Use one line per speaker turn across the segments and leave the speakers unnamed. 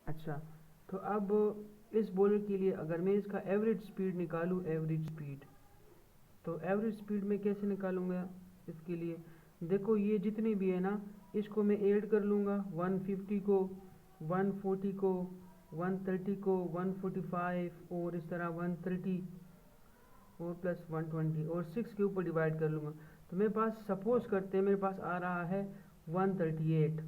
अच्छा, तो अब इस बॉलर के लिए अगर मैं इसका एवरेज स्पीड निकालूं, एवरेज स्पीड, तो एवरेज स्पीड में कैसे निकालूंगा इसके लिए? देखो ये जितने भी है ना, इसको मैं ऐड कर लूँगा, 150 को, 140 को, 130 को, 145 और इस तरह 130 और प्लस 120 और 6 के ऊपर डिवाइड कर लूँगा। तो मेरे पास सपोज करते हैं मेरे पास आ रहा है 138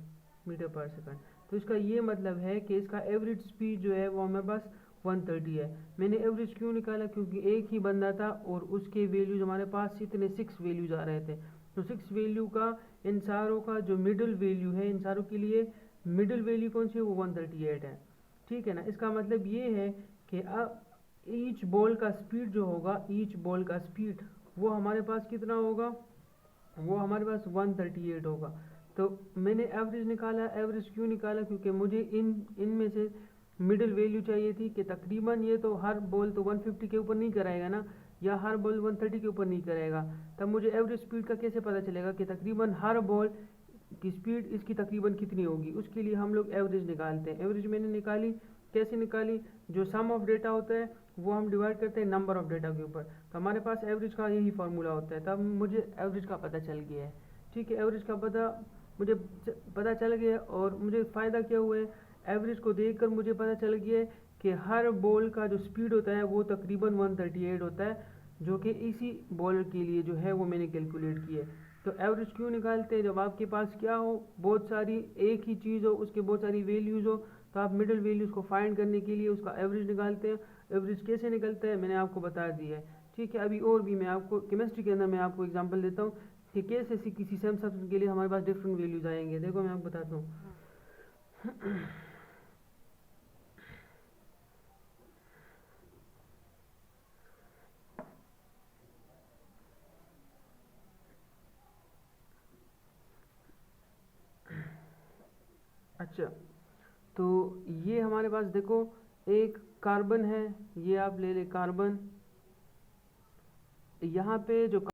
मीटर पर सेकंड। तो इसका ये मतलब है कि इसका एवरेज स्पीड जो है वो मेरे पास 130 है। मैंने एवरेज क्यों निकाला? क्योंकि एक ही बंदा था और उसके वैल्यूज हमारे पास इतने 6 वैल्यूज आ रहे थे। तो 6 वैल्यू का इन सारों का जो मिडिल वैल्यू है, इन सारों के लिए मिडिल वैल्यू कौन सी है? वो 138 है। ठीक है ना? इसका मतलब ये है कि अब ईच बॉल का स्पीड जो होगा, ईच बॉल का स्पीड वो हमारे पास कितना होगा? वो हमारे पास 138 होगा। तो मैंने एवरेज निकाला। एवरेज क्यों निकाला? क्योंकि मुझे इनमें से मिडिल वैल्यू चाहिए थी कि तकरीबन ये तो हर बॉल तो 150 के ऊपर नहीं कराएगा ना, या हर बॉल 130 के ऊपर नहीं कराएगा। तब मुझे एवरेज स्पीड का कैसे पता चलेगा कि तकरीबन हर बॉल की स्पीड इसकी तकरीबन कितनी होगी? उसके लिए हम लोग एवरेज निकालते हैं। एवरेज मैंने निकाली, कैसे निकाली? जो सम ऑफ डेटा होता है वो हम डिवाइड करते हैं नंबर ऑफ डेटा के ऊपर। तो हमारे पास एवरेज का यही फार्मूला होता है। तब मुझे एवरेज का पता चल गया है। ठीक है, एवरेज का पता मुझे पता चल गया और मुझे फ़ायदा क्या हुआ है? एवरेज को देखकर मुझे पता चल गया है कि हर बॉल का जो स्पीड होता है वो तकरीबन 138 होता है, जो कि इसी बॉलर के लिए जो है वो मैंने कैलकुलेट किया है। तो एवरेज क्यों निकालते हैं? जब आपके पास क्या हो, बहुत सारी एक ही चीज़ हो, उसके बहुत सारी वैल्यूज़ हो, तो आप मिडिल वैल्यूज़ को फाइंड करने के लिए उसका एवरेज निकालते हैं। एवरेज कैसे निकलता है मैंने आपको बता दिया है। ठीक है, अभी और भी मैं आपको केमिस्ट्री के अंदर मैं आपको एग्जांपल देता हूँ कि कैसे किसी सेम सब्सटेंस के लिए हमारे पास डिफरेंट वैल्यूज आएंगे। देखो मैं आपको बताता हूँ। अच्छा, तो ये हमारे पास देखो एक कार्बन है, ये आप ले ले कार्बन। यहाँ पे जो